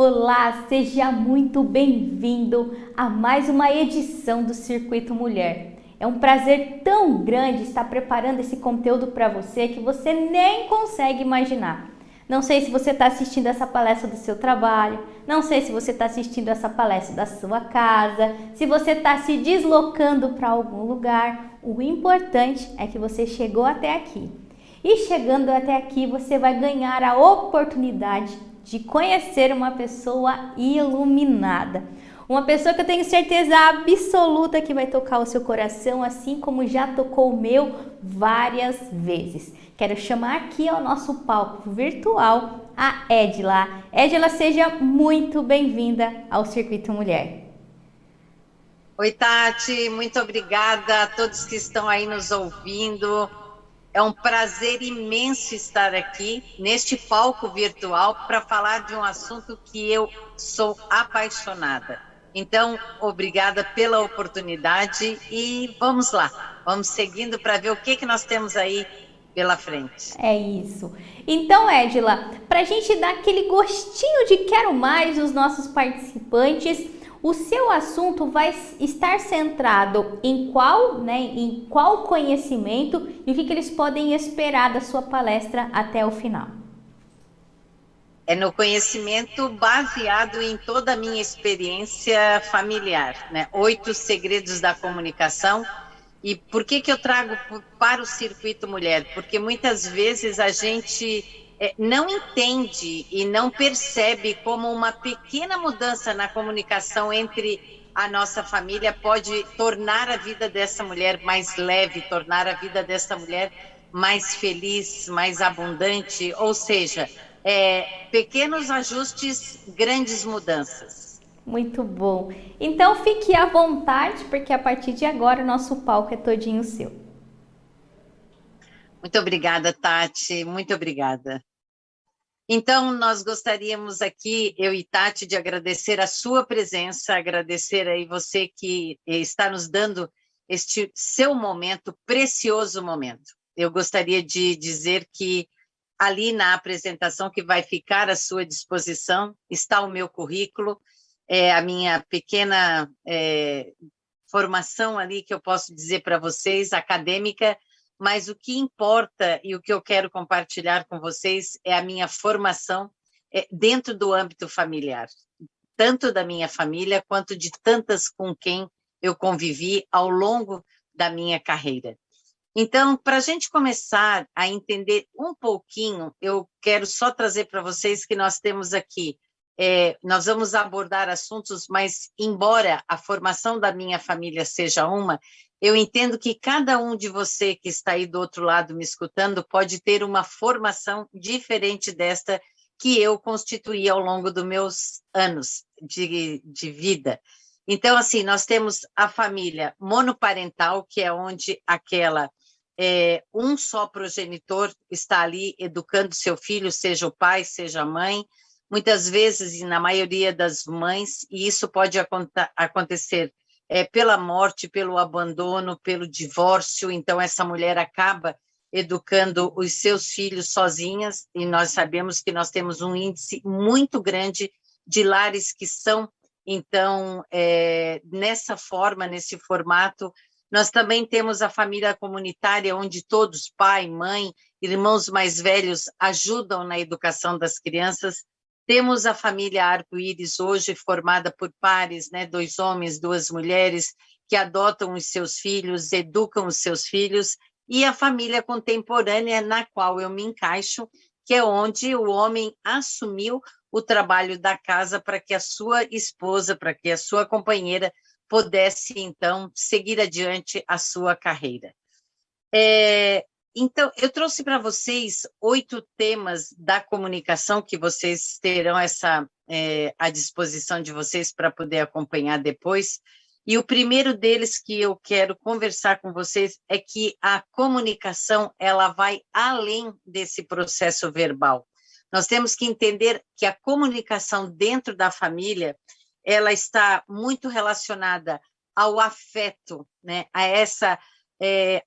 Olá, seja muito bem-vindo a mais uma edição do Circuito Mulher. É um prazer tão grande estar preparando esse conteúdo para você que você nem consegue imaginar. Não sei se você está assistindo essa palestra do seu trabalho, não sei se você está assistindo essa palestra da sua casa, se você está se deslocando para algum lugar. O importante é que você chegou até aqui. E chegando até aqui, você vai ganhar a oportunidade de conhecer uma pessoa iluminada. Uma pessoa que eu tenho certeza absoluta que vai tocar o seu coração, assim como já tocou o meu várias vezes. Quero chamar aqui ao nosso palco virtual a Edila. Edila, seja muito bem-vinda ao Circuito Mulher. Oi, Tati, muito obrigada a todos que estão aí nos ouvindo. É um prazer imenso estar aqui neste palco virtual para falar de um assunto que eu sou apaixonada. Então, obrigada pela oportunidade e vamos lá, vamos seguindo para ver o que nós temos aí pela frente. É isso. Então, Edila, para a gente dar aquele gostinho de quero mais dos nossos participantes, o seu assunto vai estar centrado em qual conhecimento e o que eles podem esperar da sua palestra até o final. É no conhecimento baseado em toda a minha experiência familiar, né? 8 segredos da comunicação. E por que eu trago para o Circuito Mulher? Porque muitas vezes a gente não entende e não percebe como uma pequena mudança na comunicação entre a nossa família pode tornar a vida dessa mulher mais leve, tornar a vida dessa mulher mais feliz, mais abundante, ou seja, pequenos ajustes, grandes mudanças. Muito bom. Então fique à vontade, porque a partir de agora o nosso palco é todinho seu. Muito obrigada, Tati, muito obrigada. Então, nós gostaríamos aqui, eu e Tati, de agradecer a sua presença, agradecer aí você que está nos dando este seu momento, precioso momento. Eu gostaria de dizer que ali na apresentação que vai ficar à sua disposição está o meu currículo, a minha pequena formação ali que eu posso dizer para vocês, acadêmica, mas o que importa e o que eu quero compartilhar com vocês é a minha formação dentro do âmbito familiar, tanto da minha família quanto de tantas com quem eu convivi ao longo da minha carreira. Então, para a gente começar a entender um pouquinho, eu quero só trazer para vocês que nós temos aqui, nós vamos abordar assuntos, mas embora a formação da minha família seja uma, eu entendo que cada um de você que está aí do outro lado me escutando pode ter uma formação diferente desta que eu constituí ao longo dos meus anos de vida. Então, assim, nós temos a família monoparental, que é onde um só progenitor está ali educando seu filho, seja o pai, seja a mãe, muitas vezes, e na maioria das mães, e isso pode acontecer pela morte, pelo abandono, pelo divórcio, então essa mulher acaba educando os seus filhos sozinhas, e nós sabemos que nós temos um índice muito grande de lares que são, então, nessa forma, nesse formato. Nós também temos a família comunitária, onde todos, pai, mãe, irmãos mais velhos, ajudam na educação das crianças. Temos a família arco-íris, hoje formada por pares, né, 2 homens, 2 mulheres, que adotam os seus filhos, educam os seus filhos, e a família contemporânea, na qual eu me encaixo, que é onde o homem assumiu o trabalho da casa para que a sua esposa, para que a sua companheira pudesse, então, seguir adiante a sua carreira. Então, eu trouxe para vocês 8 temas da comunicação que vocês terão à disposição de vocês para poder acompanhar depois. E o primeiro deles que eu quero conversar com vocês é que a comunicação ela vai além desse processo verbal. Nós temos que entender que a comunicação dentro da família ela está muito relacionada ao afeto, né? A essa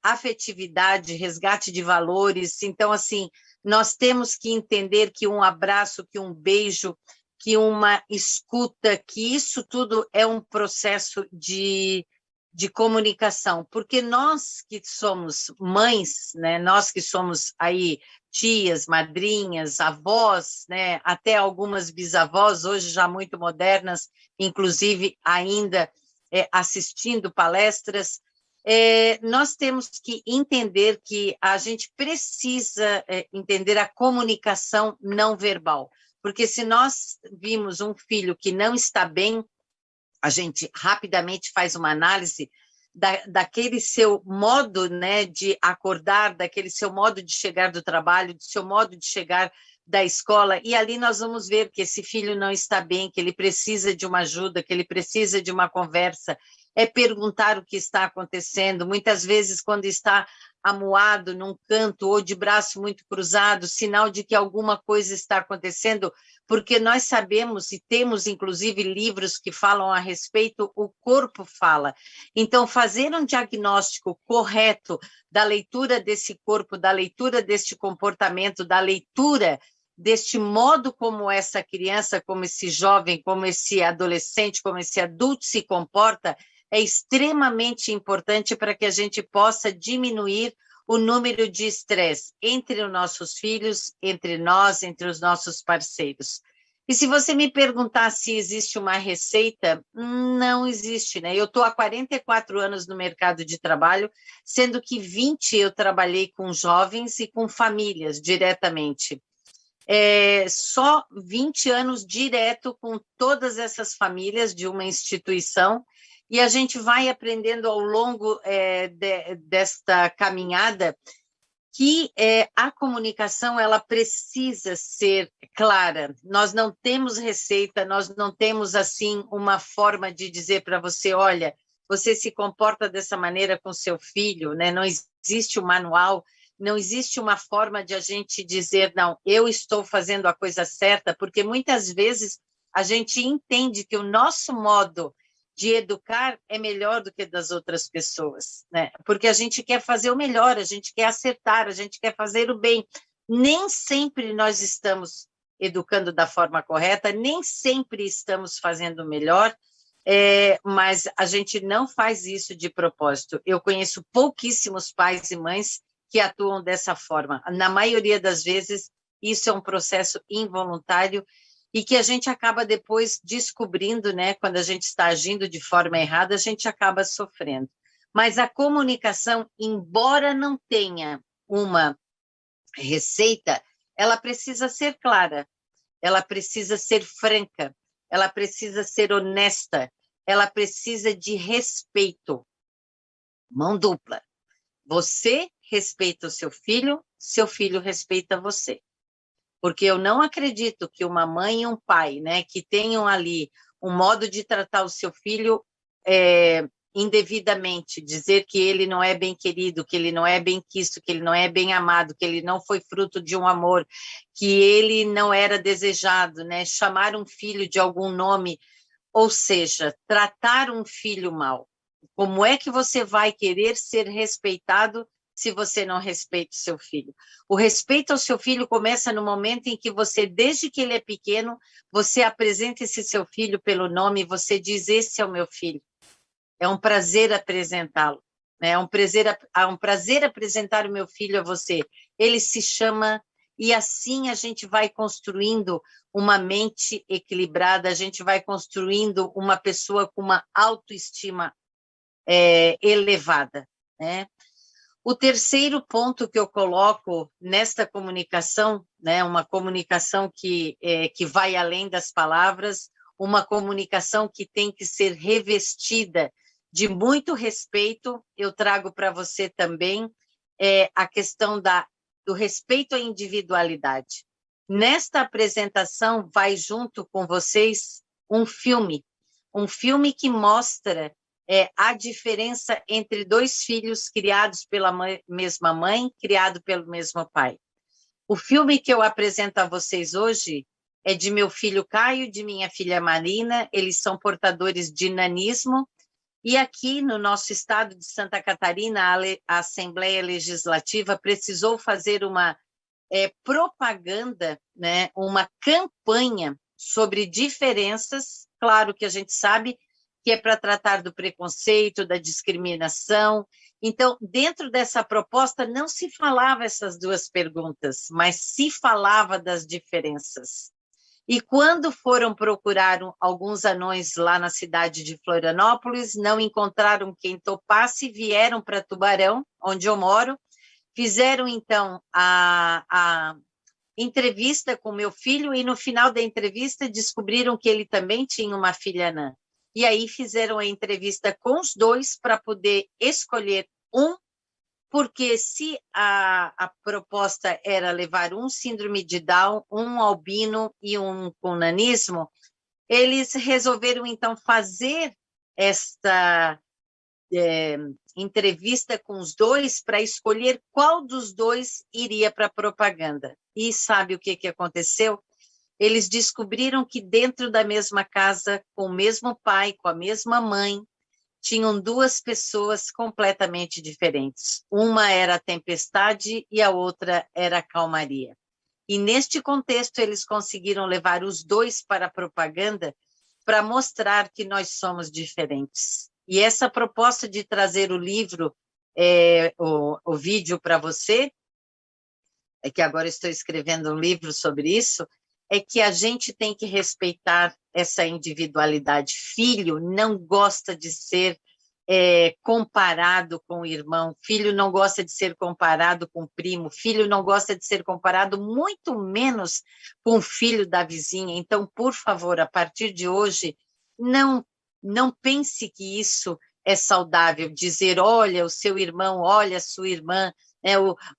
afetividade, resgate de valores. Então, assim, nós temos que entender que um abraço, que um beijo, que uma escuta, que isso tudo é um processo de comunicação, porque nós que somos mães, né, nós que somos aí tias, madrinhas, avós, né, até algumas bisavós, hoje já muito modernas, inclusive ainda assistindo palestras, nós temos que entender que a gente precisa entender a comunicação não verbal, porque se nós vimos um filho que não está bem, a gente rapidamente faz uma análise daquele seu modo, né, de acordar, daquele seu modo de chegar do trabalho, do seu modo de chegar da escola, e ali nós vamos ver que esse filho não está bem, que ele precisa de uma ajuda, que ele precisa de uma conversa, perguntar o que está acontecendo, muitas vezes quando está amuado num canto ou de braço muito cruzado, sinal de que alguma coisa está acontecendo, porque nós sabemos e temos inclusive livros que falam a respeito, o corpo fala. Então, fazer um diagnóstico correto da leitura desse corpo, da leitura deste comportamento, da leitura deste modo como essa criança, como esse jovem, como esse adolescente, como esse adulto se comporta, é extremamente importante para que a gente possa diminuir o número de estresse entre os nossos filhos, entre nós, entre os nossos parceiros. E se você me perguntar se existe uma receita, não existe, né? Eu estou há 44 anos no mercado de trabalho, sendo que 20 eu trabalhei com jovens e com famílias diretamente. Só 20 anos direto com todas essas famílias de uma instituição, e a gente vai aprendendo ao longo desta caminhada que a comunicação ela precisa ser clara. Nós não temos receita, nós não temos assim uma forma de dizer para você, olha, você se comporta dessa maneira com seu filho, né? Não existe um manual, não existe uma forma de a gente dizer, não, eu estou fazendo a coisa certa, porque muitas vezes a gente entende que o nosso modo de educar é melhor do que das outras pessoas, né? Porque a gente quer fazer o melhor, a gente quer acertar, a gente quer fazer o bem. Nem sempre nós estamos educando da forma correta, nem sempre estamos fazendo o melhor, mas a gente não faz isso de propósito. Eu conheço pouquíssimos pais e mães que atuam dessa forma. Na maioria das vezes, isso é um processo involuntário e que a gente acaba depois descobrindo, né, quando a gente está agindo de forma errada, a gente acaba sofrendo. Mas a comunicação, embora não tenha uma receita, ela precisa ser clara, ela precisa ser franca, ela precisa ser honesta, ela precisa de respeito. Mão dupla. Você respeita o seu filho respeita você. Porque eu não acredito que uma mãe e um pai, né, que tenham ali um modo de tratar o seu filho indevidamente, dizer que ele não é bem querido, que ele não é bem quisto, que ele não é bem amado, que ele não foi fruto de um amor, que ele não era desejado, né, chamar um filho de algum nome, ou seja, tratar um filho mal. Como é que você vai querer ser respeitado se você não respeita o seu filho? O respeito ao seu filho começa no momento em que você, desde que ele é pequeno, você apresenta esse seu filho pelo nome e você diz, esse é o meu filho. É um prazer apresentá-lo, né? É um prazer apresentar o meu filho a você. Ele se chama, e assim a gente vai construindo uma mente equilibrada, a gente vai construindo uma pessoa com uma autoestima elevada, né? O terceiro ponto que eu coloco nesta comunicação, né, uma comunicação que vai além das palavras, uma comunicação que tem que ser revestida de muito respeito, eu trago para você também a questão do respeito à individualidade. Nesta apresentação, vai junto com vocês um filme que mostra a diferença entre dois filhos criados pela mesma mãe, criado pelo mesmo pai. O filme que eu apresento a vocês hoje é de meu filho Caio, de minha filha Marina, eles são portadores de nanismo, e aqui no nosso estado de Santa Catarina, a Assembleia Legislativa precisou fazer uma propaganda, né, uma campanha sobre diferenças, claro que a gente sabe que é para tratar do preconceito, da discriminação. Então, dentro dessa proposta, não se falava essas duas perguntas, mas se falava das diferenças. E quando foram procurar alguns anões lá na cidade de Florianópolis, não encontraram quem topasse, vieram para Tubarão, onde eu moro, fizeram, então, a entrevista com meu filho, e no final da entrevista descobriram que ele também tinha uma filha anã. E aí fizeram a entrevista com os dois para poder escolher um, porque se a proposta era levar um síndrome de Down, um albino e um com nanismo, eles resolveram, então, fazer esta entrevista com os dois para escolher qual dos dois iria para a propaganda. E sabe o que aconteceu? Eles descobriram que dentro da mesma casa, com o mesmo pai, com a mesma mãe, tinham duas pessoas completamente diferentes. Uma era a tempestade e a outra era a calmaria. E neste contexto, eles conseguiram levar os dois para a propaganda para mostrar que nós somos diferentes. E essa proposta de trazer o livro, o vídeo para você, é que agora estou escrevendo um livro sobre isso, é que a gente tem que respeitar essa individualidade. Filho não gosta de ser comparado com o irmão, filho não gosta de ser comparado com o primo, filho não gosta de ser comparado, muito menos com o filho da vizinha. Então, por favor, a partir de hoje, não pense que isso é saudável, dizer, olha o seu irmão, olha a sua irmã,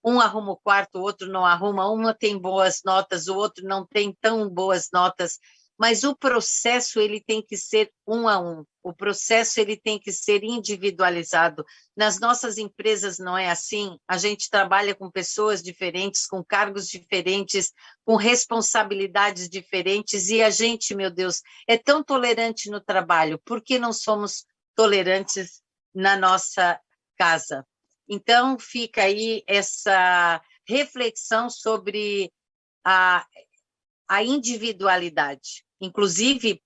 um arruma o quarto, o outro não arruma, uma tem boas notas, o outro não tem tão boas notas, mas o processo ele tem que ser um a um, o processo ele tem que ser individualizado. Nas nossas empresas não é assim, a gente trabalha com pessoas diferentes, com cargos diferentes, com responsabilidades diferentes, e a gente, meu Deus, é tão tolerante no trabalho, por que não somos tolerantes na nossa casa? Então, fica aí essa reflexão sobre a individualidade, inclusive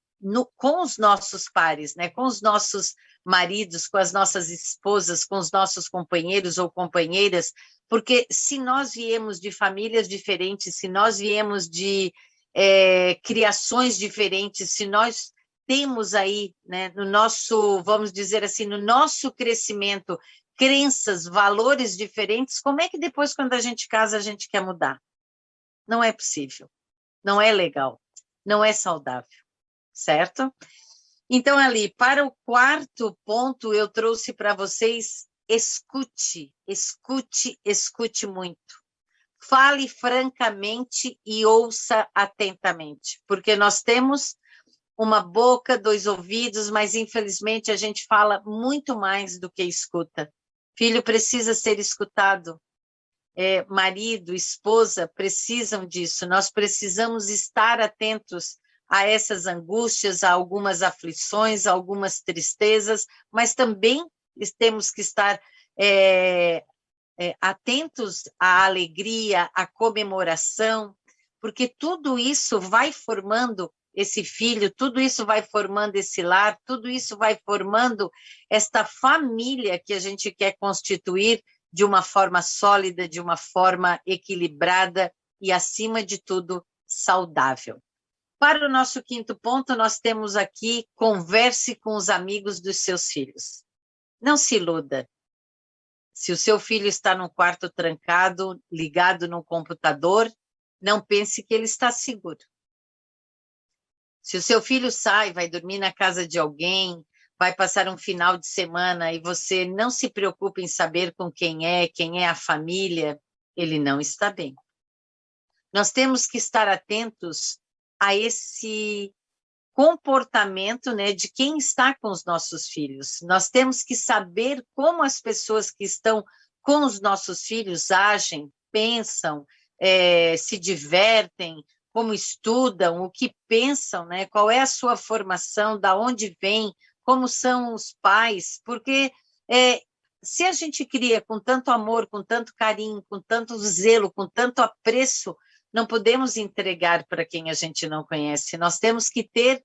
com os nossos pares, né? Com os nossos maridos, com as nossas esposas, com os nossos companheiros ou companheiras, porque se nós viemos de famílias diferentes, se nós viemos de criações diferentes, se nós temos aí, né, no nosso, vamos dizer assim, no nosso crescimento, crenças, valores diferentes, como é que depois, quando a gente casa, a gente quer mudar? Não é possível, não é legal, não é saudável, certo? Então, ali, para o quarto ponto, eu trouxe para vocês, escute, escute, escute muito. Fale francamente e ouça atentamente, porque nós temos uma boca, dois ouvidos, mas infelizmente a gente fala muito mais do que escuta. Filho precisa ser escutado, marido, esposa precisam disso, nós precisamos estar atentos a essas angústias, a algumas aflições, a algumas tristezas, mas também temos que estar atentos à alegria, à comemoração, porque tudo isso vai formando esse filho, tudo isso vai formando esse lar, tudo isso vai formando esta família que a gente quer constituir de uma forma sólida, de uma forma equilibrada e, acima de tudo, saudável. Para o nosso quinto ponto, nós temos aqui, converse com os amigos dos seus filhos. Não se iluda. Se o seu filho está num quarto trancado, ligado no computador, não pense que ele está seguro. Se o seu filho sai, vai dormir na casa de alguém, vai passar um final de semana e você não se preocupa em saber com quem é a família, ele não está bem. Nós temos que estar atentos a esse comportamento, né, de quem está com os nossos filhos. Nós temos que saber como as pessoas que estão com os nossos filhos agem, pensam, se divertem, como estudam, o que pensam, né? Qual é a sua formação, da onde vem, como são os pais, porque se a gente cria com tanto amor, com tanto carinho, com tanto zelo, com tanto apreço não podemos entregar para quem a gente não conhece. Nós temos que ter,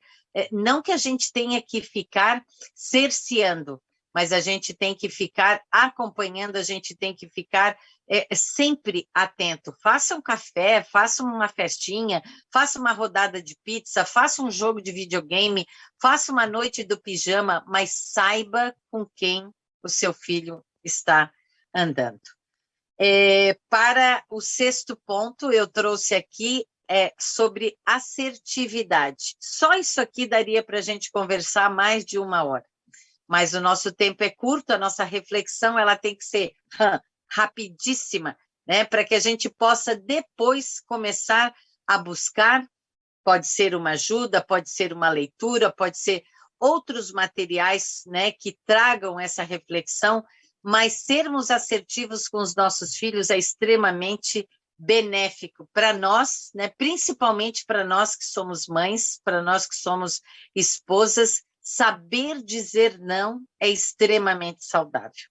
não que a gente tenha que ficar cerceando, mas a gente tem que ficar acompanhando, a gente tem que ficar sempre atento. Faça um café, faça uma festinha, faça uma rodada de pizza, faça um jogo de videogame, faça uma noite do pijama, mas saiba com quem o seu filho está andando. Para o 6º ponto, eu trouxe aqui sobre assertividade. Só isso aqui daria para a gente conversar mais de 1 hora. Mas o nosso tempo é curto, a nossa reflexão ela tem que ser rapidíssima, né? Para que a gente possa depois começar a buscar, pode ser uma ajuda, pode ser uma leitura, pode ser outros materiais, né, que tragam essa reflexão, mas sermos assertivos com os nossos filhos é extremamente benéfico para nós, né, principalmente para nós que somos mães, para nós que somos esposas. Saber dizer não é extremamente saudável.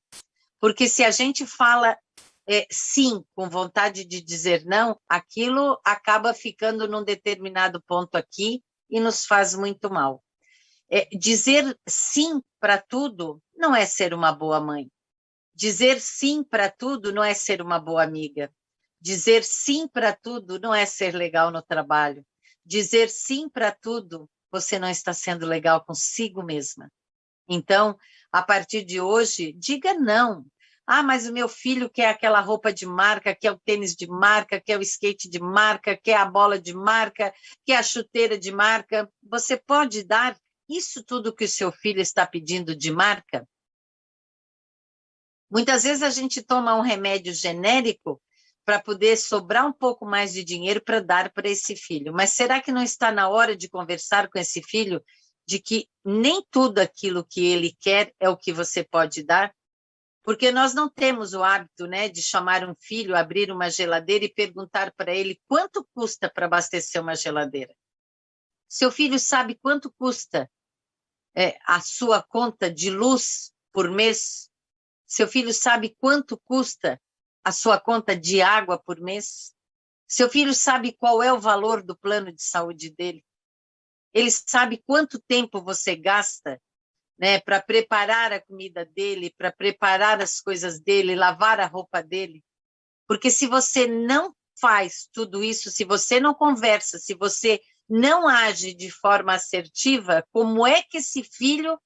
Porque se a gente fala sim, com vontade de dizer não, aquilo acaba ficando num determinado ponto aqui e nos faz muito mal. Dizer sim para tudo não é ser uma boa mãe. Dizer sim para tudo não é ser uma boa amiga. Dizer sim para tudo não é ser legal no trabalho. Dizer sim para tudo, você não está sendo legal consigo mesma. Então, a partir de hoje, diga não. Ah, mas o meu filho quer aquela roupa de marca, quer o tênis de marca, quer o skate de marca, quer a bola de marca, quer a chuteira de marca. Você pode dar isso tudo que o seu filho está pedindo de marca? Muitas vezes a gente toma um remédio genérico para poder sobrar um pouco mais de dinheiro para dar para esse filho. Mas será que não está na hora de conversar com esse filho de que nem tudo aquilo que ele quer é o que você pode dar? Porque nós não temos o hábito, né, de chamar um filho, abrir uma geladeira e perguntar para ele quanto custa para abastecer uma geladeira. Seu filho sabe quanto custa a sua conta de luz por mês? Seu filho sabe quanto custa a sua conta de água por mês? Seu filho sabe qual é o valor do plano de saúde dele? Ele sabe quanto tempo você gasta, né, para preparar a comida dele, para preparar as coisas dele, lavar a roupa dele? Porque se você não faz tudo isso, se você não conversa, se você não age de forma assertiva, como é que esse filho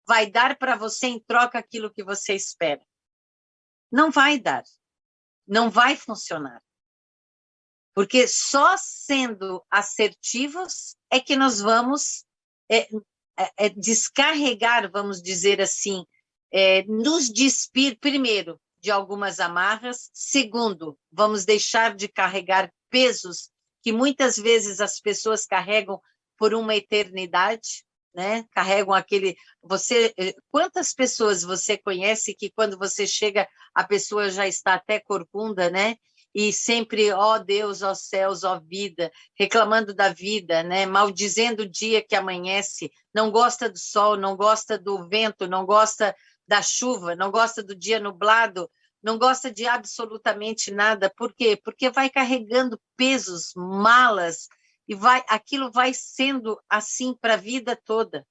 vai dar para você em troca aquilo que você espera? Não vai dar. Não vai funcionar. Porque só sendo assertivos é que nós vamos descarregar, vamos dizer assim, nos despir, primeiro, de algumas amarras. Segundo, vamos deixar de carregar pesos que muitas vezes as pessoas carregam por uma eternidade, né? Carregam aquele... quantas pessoas você conhece que quando você chega, a pessoa já está até corcunda, né? E sempre, ó Deus, ó céus, ó vida, reclamando da vida, né? Maldizendo o dia que amanhece, não gosta do sol, não gosta do vento, não gosta da chuva, não gosta do dia nublado, não gosta de absolutamente nada. Por quê? Porque vai carregando pesos, malas, e aquilo vai sendo assim para a vida toda.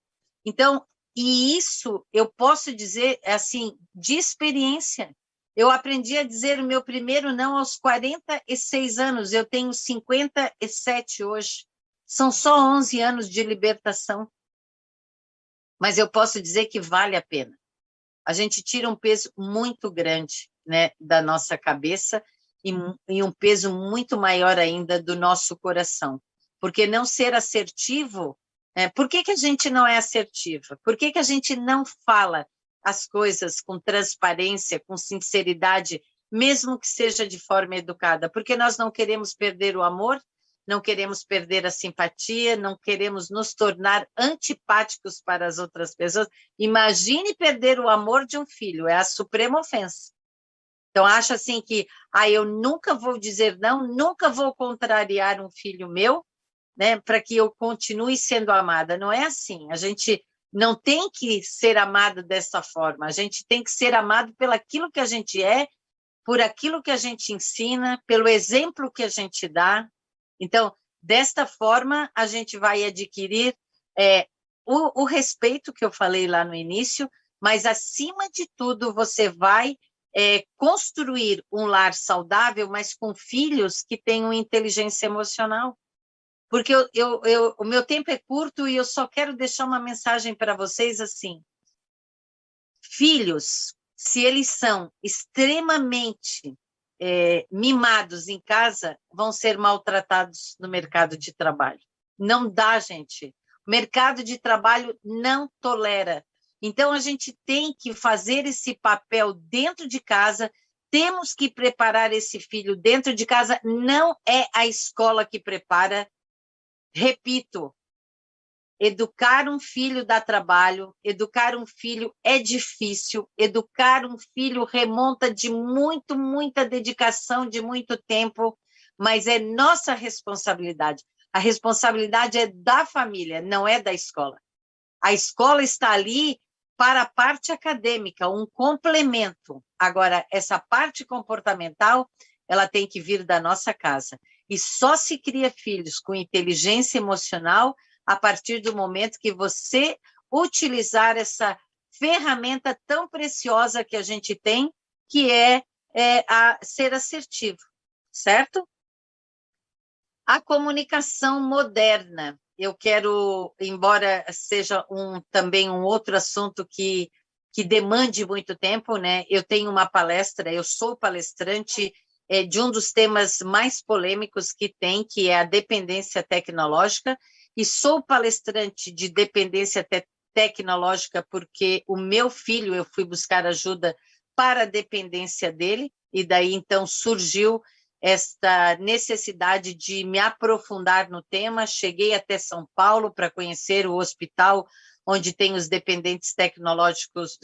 Então, e isso eu posso dizer assim, de experiência. Eu aprendi a dizer o meu primeiro não aos 46 anos, eu tenho 57 hoje. São só 11 anos de libertação. Mas eu posso dizer que vale a pena. A gente tira um peso muito grande, né, da nossa cabeça e um peso muito maior ainda do nosso coração. Porque não ser assertivo, por que a gente não é assertiva? Por que a gente não fala as coisas com transparência, com sinceridade, mesmo que seja de forma educada? Porque nós não queremos perder o amor, não queremos perder a simpatia, não queremos nos tornar antipáticos para as outras pessoas. Imagine perder o amor de um filho, é a suprema ofensa. Então, acho assim que eu nunca vou dizer não, nunca vou contrariar um filho meu, né, para que eu continue sendo amada. Não é assim. A gente não tem que ser amado dessa forma. A gente tem que ser amado pelaquilo que a gente é, por aquilo que a gente ensina, pelo exemplo que a gente dá, Então, desta forma, a gente vai adquirir o respeito que eu falei lá no início, mas, acima de tudo, você vai construir um lar saudável, mas com filhos que tenham inteligência emocional. Porque o meu tempo é curto e eu só quero deixar uma mensagem para vocês assim. Filhos, se eles são extremamente mimados em casa, vão ser maltratados no mercado de trabalho. Não dá, gente. O mercado de trabalho não tolera. Então, a gente tem que fazer esse papel dentro de casa, temos que preparar esse filho dentro de casa, não é a escola que prepara. Repito, educar um filho dá trabalho, educar um filho é difícil, educar um filho remonta de muita dedicação, de muito tempo, mas é nossa responsabilidade. A responsabilidade é da família, não é da escola. A escola está ali para a parte acadêmica, um complemento. Agora, essa parte comportamental, ela tem que vir da nossa casa. E só se cria filhos com inteligência emocional a partir do momento que você utilizar essa ferramenta tão preciosa que a gente tem, que é ser assertivo, certo? A comunicação moderna. Eu quero, embora seja também um outro assunto que demande muito tempo, né? Eu tenho uma palestra, eu sou palestrante de um dos temas mais polêmicos que tem, que é a dependência tecnológica, e sou palestrante de dependência tecnológica porque o meu filho, eu fui buscar ajuda para a dependência dele, e daí então surgiu esta necessidade de me aprofundar no tema. Cheguei até São Paulo para conhecer o hospital onde tem os dependentes tecnológicos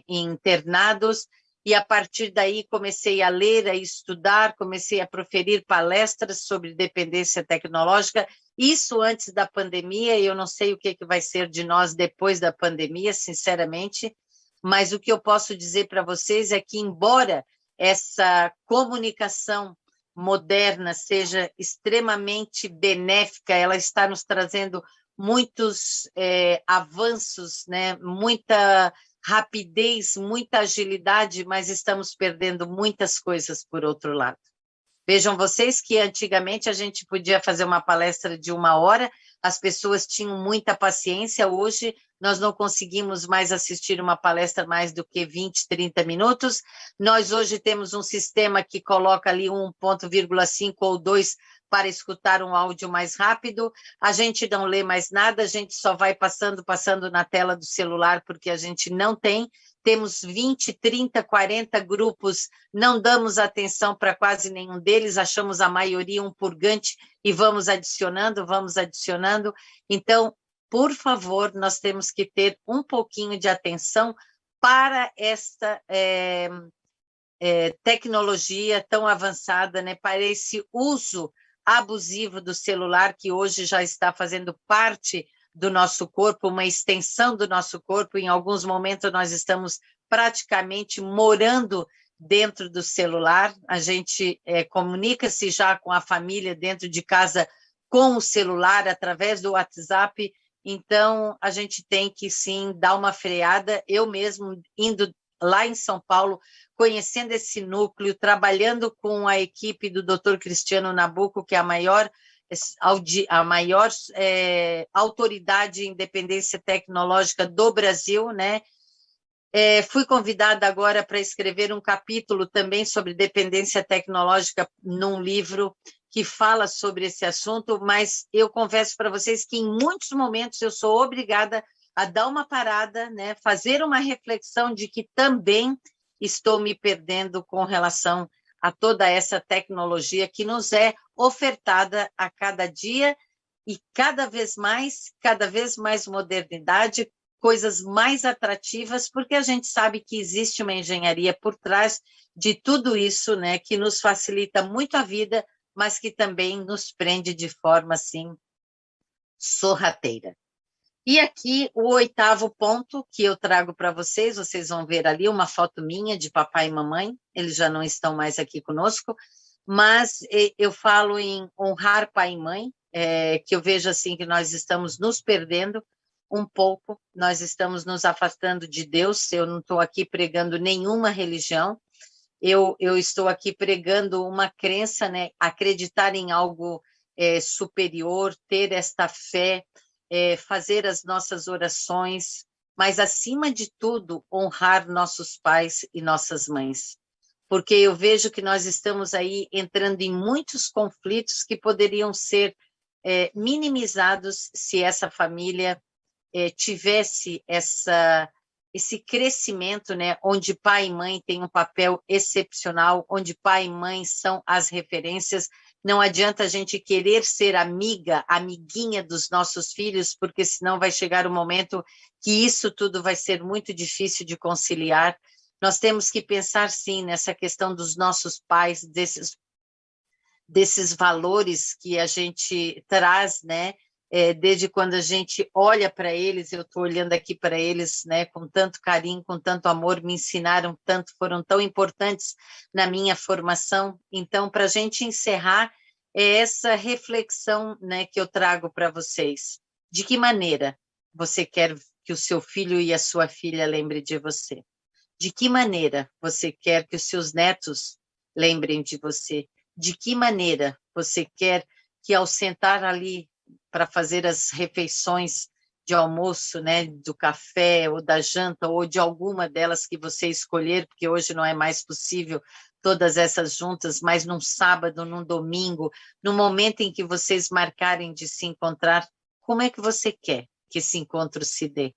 internados, e a partir daí comecei a ler, a estudar, comecei a proferir palestras sobre dependência tecnológica, isso antes da pandemia. Eu não sei o que vai ser de nós depois da pandemia, sinceramente, mas o que eu posso dizer para vocês é que, embora essa comunicação moderna seja extremamente benéfica, ela está nos trazendo muitos avanços, né? Muita rapidez, muita agilidade, mas estamos perdendo muitas coisas por outro lado. Vejam vocês que antigamente a gente podia fazer uma palestra de 1 hora, as pessoas tinham muita paciência. Hoje nós não conseguimos mais assistir uma palestra mais do que 20, 30 minutos. Nós hoje temos um sistema que coloca ali 1,5 ou 2 para escutar um áudio mais rápido. A gente não lê mais nada, a gente só vai passando na tela do celular, porque a gente não tem. Temos 20, 30, 40 grupos, não damos atenção para quase nenhum deles, achamos a maioria um purgante e vamos adicionando. Então, por favor, nós temos que ter um pouquinho de atenção para esta tecnologia tão avançada, né? Para esse uso abusivo do celular, que hoje já está fazendo parte do nosso corpo, uma extensão do nosso corpo. Em alguns momentos nós estamos praticamente morando dentro do celular, a gente comunica-se já com a família dentro de casa com o celular, através do WhatsApp. Então a gente tem que sim dar uma freada. Eu mesmo indo lá em São Paulo, conhecendo esse núcleo, trabalhando com a equipe do Dr. Cristiano Nabuco, que é a maior autoridade em dependência tecnológica do Brasil, né? Fui convidada agora para escrever um capítulo também sobre dependência tecnológica num livro que fala sobre esse assunto, mas eu confesso para vocês que em muitos momentos eu sou obrigada a dar uma parada, né? Fazer uma reflexão de que também estou me perdendo com relação a toda essa tecnologia que nos é ofertada a cada dia, e cada vez mais modernidade, coisas mais atrativas, porque a gente sabe que existe uma engenharia por trás de tudo isso, né, que nos facilita muito a vida, mas que também nos prende de forma, assim, sorrateira. E aqui o 8º ponto que eu trago para vocês vão ver ali uma foto minha de papai e mamãe, eles já não estão mais aqui conosco, mas eu falo em honrar pai e mãe, que eu vejo assim que nós estamos nos perdendo um pouco, nós estamos nos afastando de Deus. Eu não estou aqui pregando nenhuma religião, eu estou aqui pregando uma crença, né? Acreditar em algo superior, ter esta fé, fazer as nossas orações, mas, acima de tudo, honrar nossos pais e nossas mães. Porque eu vejo que nós estamos aí entrando em muitos conflitos que poderiam ser minimizados se essa família tivesse esse crescimento, né, onde pai e mãe têm um papel excepcional, onde pai e mãe são as referências. Não adianta a gente querer ser amiguinha dos nossos filhos, porque senão vai chegar um momento que isso tudo vai ser muito difícil de conciliar. Nós temos que pensar, sim, nessa questão dos nossos pais, desses valores que a gente traz, né? Desde quando a gente olha para eles, eu estou olhando aqui para eles, né, com tanto carinho, com tanto amor, me ensinaram tanto, foram tão importantes na minha formação. Então, para a gente encerrar, é essa reflexão, né, que eu trago para vocês. De que maneira você quer que o seu filho e a sua filha lembrem de você? De que maneira você quer que os seus netos lembrem de você? De que maneira você quer que, ao sentar ali para fazer as refeições de almoço, né, do café ou da janta, ou de alguma delas que você escolher, porque hoje não é mais possível todas essas juntas, mas num sábado, num domingo, no momento em que vocês marcarem de se encontrar, como é que você quer que esse encontro se dê?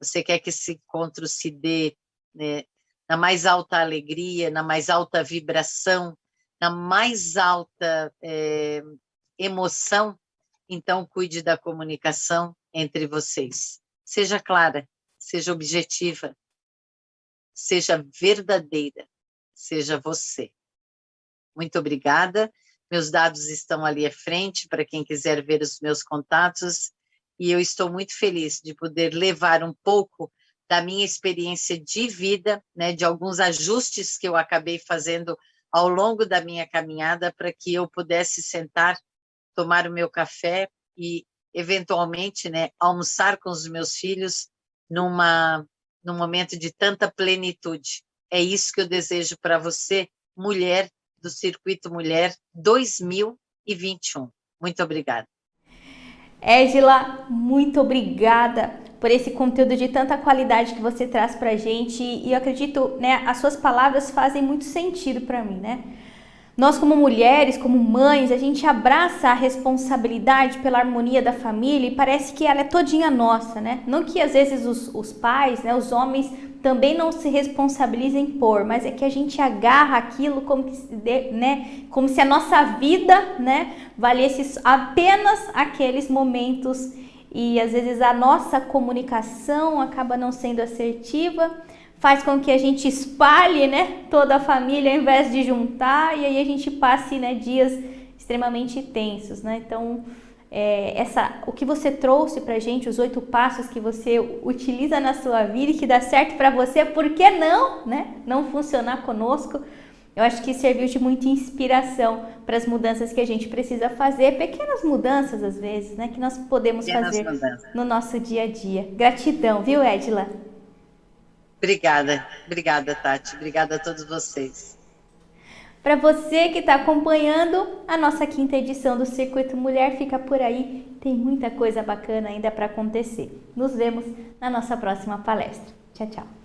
Você quer que esse encontro se dê, né, na mais alta alegria, na mais alta vibração, na mais alta emoção? Então, cuide da comunicação entre vocês. Seja clara, seja objetiva, seja verdadeira, seja você. Muito obrigada. Meus dados estão ali à frente para quem quiser ver os meus contatos, e eu estou muito feliz de poder levar um pouco da minha experiência de vida, né, de alguns ajustes que eu acabei fazendo ao longo da minha caminhada, para que eu pudesse sentar, tomar o meu café e, eventualmente, né, almoçar com os meus filhos num momento de tanta plenitude. É isso que eu desejo para você, mulher do Circuito Mulher 2021. Muito obrigada. Égila, muito obrigada por esse conteúdo de tanta qualidade que você traz pra gente, e eu acredito, né, as suas palavras fazem muito sentido para mim, né? Nós, como mulheres, como mães, a gente abraça a responsabilidade pela harmonia da família e parece que ela é todinha nossa, né? Não que às vezes os pais, né, os homens também não se responsabilizem por, mas é que a gente agarra aquilo como como se a nossa vida, né, valesse apenas aqueles momentos, e às vezes a nossa comunicação acaba não sendo assertiva, faz com que a gente espalhe, né, toda a família ao invés de juntar, e aí a gente passe, né, dias extremamente tensos, né? Então, o que você trouxe pra gente, os 8 passos que você utiliza na sua vida e que dá certo para você, por que não, né, não funcionar conosco? Eu acho que serviu de muita inspiração para as mudanças que a gente precisa fazer, pequenas mudanças às vezes, né, que nós podemos fazer no nosso dia a dia. Gratidão, viu, Égila? Obrigada, Tati. Obrigada a todos vocês. Para você que está acompanhando, a nossa 5ª edição do Circuito Mulher fica por aí. Tem muita coisa bacana ainda para acontecer. Nos vemos na nossa próxima palestra. Tchau, tchau.